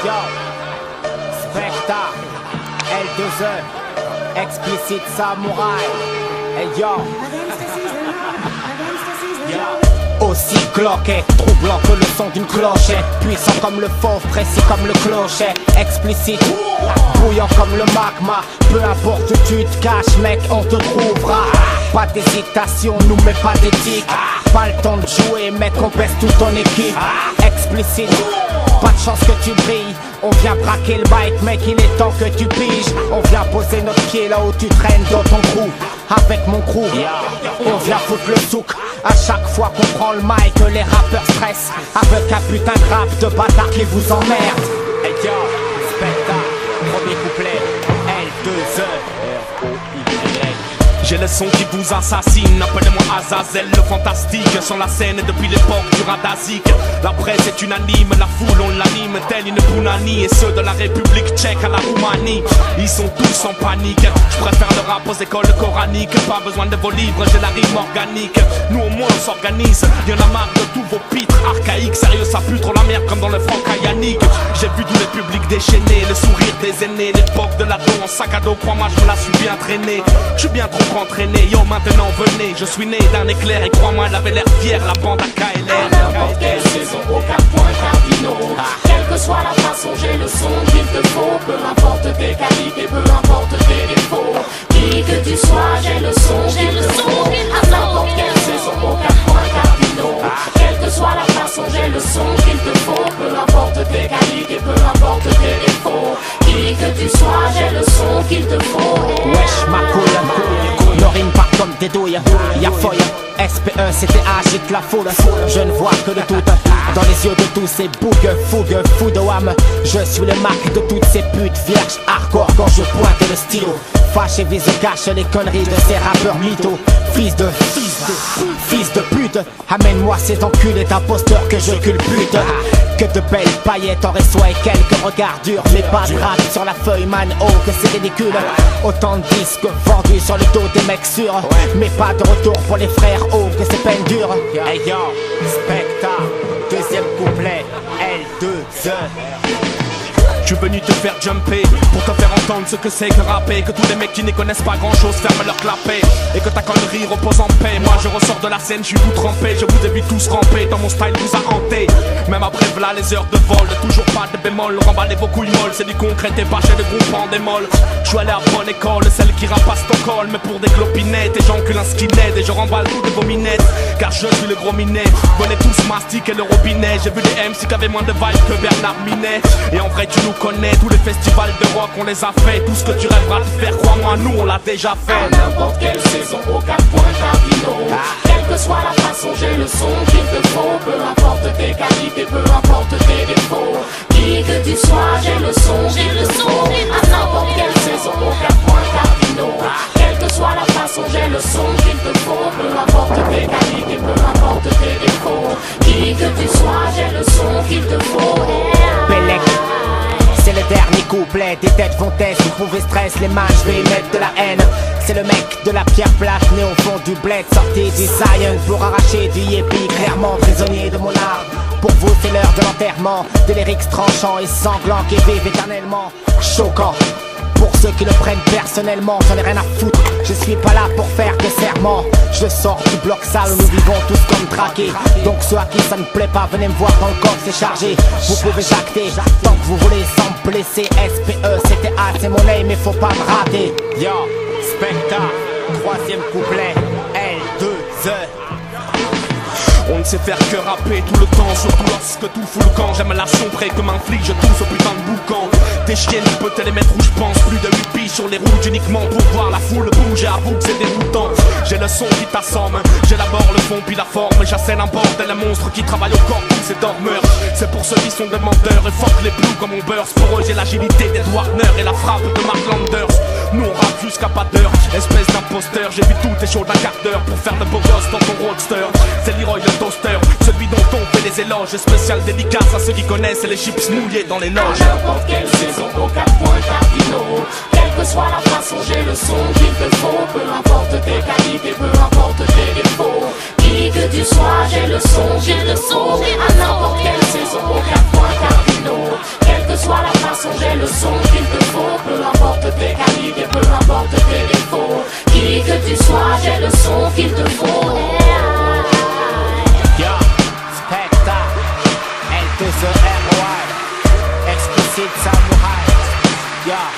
Yo, Specta, L2E, Explicit Samouraï. Hey yo, aussi cloqué, troublant que le son d'une clochette. Puissant comme le fauve, précis comme le clocher. Explicite, bouillant comme le magma. Peu importe où tu te caches, mec, on te trouvera. Pas d'hésitation, nous mets pas d'éthique. Pas le temps de jouer, mec, on baisse toute ton équipe. Explicite, pas de chance que tu brilles. On vient braquer le mic, mec, il est temps que tu piges. On vient poser notre pied là où tu traînes dans ton crew. Avec mon crew, on vient foutre le souk. À chaque fois qu'on prend le mic, les rappeurs stressent. Avec un putain de rap de bâtard qui vous emmerde. Hey yo, Specta, premier couplet, L2E, R-O-Y. J'ai le son qui vous assassine, appelez-moi Azazel le fantastique. Sur la scène depuis l'époque du Radazik. La presse est unanime, la foule on l'anime telle une Pounani. Et ceux de la République tchèque à la Roumanie, ils sont tous en panique. Je préfère le rap aux écoles coraniques. Pas besoin de vos livres, j'ai la rime organique. Nous au moins on s'organise, y'en a marre de tous vos pitres archaïques. Sérieux ça pue trop la merde comme dans le franc Yannick. J'ai vu tous les publics déchaînés, le sourire des aînés. L'époque de l'ado en sac à dos, crois-moi je me la suis bien traînée. Je suis bien trop entraîné, yo maintenant venez. Je suis né d'un éclair et crois-moi elle avait l'air fière, la bande à KLR. À n'importe quelle saison, aux 4 points cardinaux. Quelle que soit la façon, j'ai le son qu'il te faut. Peu importe tes qualités, peu importe tes défauts. Qui que tu sois, j'ai le son qu'il te faut. À n'importe quelle saison, aux 4 points cardinaux. Quelle que soit la façon, j'ai le son qu'il te faut. Peu importe tes qualités, peu importe tes défauts. Qui que tu sois, j'ai le son qu'il te faut. Wesh ma couille, nos rimes partent comme des douilles. Y'a feuille, SPE c'était agite la foule. Je ne vois que de tout, dans les yeux de tous ces bougues, fougues, fous de wham. Je suis le marque de toutes ces putes vierges hardcore quand je pointe le stylo. Fâche et vise cache les conneries de ces rappeurs mythos. Fils de pute, amène-moi ces enculés d'imposteurs que je culbute. Que de belles paillettes en reçoit et quelques regards durs. Mais pas de rap sur la feuille, man, oh que c'est ridicule. Autant de disques vendus sur le dos des mecs sûrs. Mais pas de retour pour les frères, oh que c'est peine dure. Hey yo, Specta, deuxième couplet, L2E. Je suis venu te faire jumper, pour te faire entendre ce que c'est que rapper. Que tous les mecs qui n'y connaissent pas grand chose ferment leur clapet. Et que ta connerie repose en paix. Moi je ressors de la scène, je suis tout trempé. Je vous ai vu tous ramper, dans mon style vous a hanté. Même après v'là les heures de vol, toujours pas de bémol. Remballez vos couilles molles, c'est du concret, t'es pas chez le groupe en démol. Je suis allé à bonne école, celle qui rapace ton col. Mais pour des clopinettes, et j'encule un skinhead. Et je remballe toutes vos minettes, car je suis le gros minet. Venez tous mastiquer le robinet. J'ai vu des MC qui avaient moins de vibes que Bernard Minet. Et en vrai tu nous connais, tous les festivals de rock on les a fait. Tout ce que tu rêveras de faire, crois-moi, nous on l'a déjà fait. À n'importe quelle saison, aux 4 points cardinaux. Quelle que soit la façon, j'ai le son qu'il te faut. Peu importe tes qualités, peu importe tes défauts. Qui que tu sois, j'ai le son qu'il te faut. À n'importe quelle saison, aux 4 points cardinaux. Quelle que soit la façon, j'ai le son qu'il te faut. Peu importe tes qualités, peu importe tes défauts. Qui que tu sois, j'ai le son qu'il te faut. Bellec, c'est le dernier couplet, des têtes vont test, vous pouvez stress, les mains, je vais y mettre de la haine. C'est le mec de la pierre plate, né au fond du bled, sorti du Zion pour arracher du yépi, clairement prisonnier de mon art. Pour vous c'est l'heure de l'enterrement, des lyrics tranchants et sanglants qui vivent éternellement. Choquant, pour ceux qui le prennent personnellement, j'en ai rien à foutre, je suis pas là pour faire des serments. Je sors du bloc sale où nous vivons tous comme traqués. Donc ceux à qui ça ne plaît pas, venez me voir dans le corps, c'est chargé. Vous pouvez jacter, tant que vous voulez sans me blesser. SPE, c'était A, c'est mon name, mais faut pas me rater. Yo, Specta, troisième couplet, L2E. On ne sait faire que rapper tout le temps, surtout lorsque tout fout le camp. J'aime la sombrée que m'inflige tout ce putain de boucan. Tes chiennes, tu peux te les mettre où je pense. Plus de 8 billes sur les routes uniquement pour voir la foule bouger. Avoue que c'est déroutant. J'ai le son qui t'assomme, j'élabore le fond puis la forme. J'assène un bordel à monstres qui travaillent au corps, tous ces dormeurs. C'est pour ceux qui sont des menteurs et fuck les blues comme on burst. Pour eux j'ai l'agilité des Warner et la frappe de Mark Landers. Nous on rappe jusqu'à pas d'heure, espèce d'imposteur. J'ai vu tout tes shows d'un quart d'heure pour faire de beaux gosses dans ton roadster. C'est Leroy le toaster, celui dont on fait des éloges. Spécial dédicace à ceux qui connaissent les chips mouillés dans les loges. À n'importe quelle saison, aux 4 points cardinaux. Quelle que soit la façon, j'ai le son qu'il te faut. Peu importe tes qualités, peu importe tes défauts. Qui que tu sois, j'ai le son qu'il te faut. À n'importe quelle saison, aux 4 points cardinaux. Quelle que soit Sid Samurai. Yeah.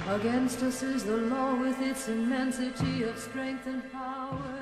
Against us is the law with its immensity of strength and power.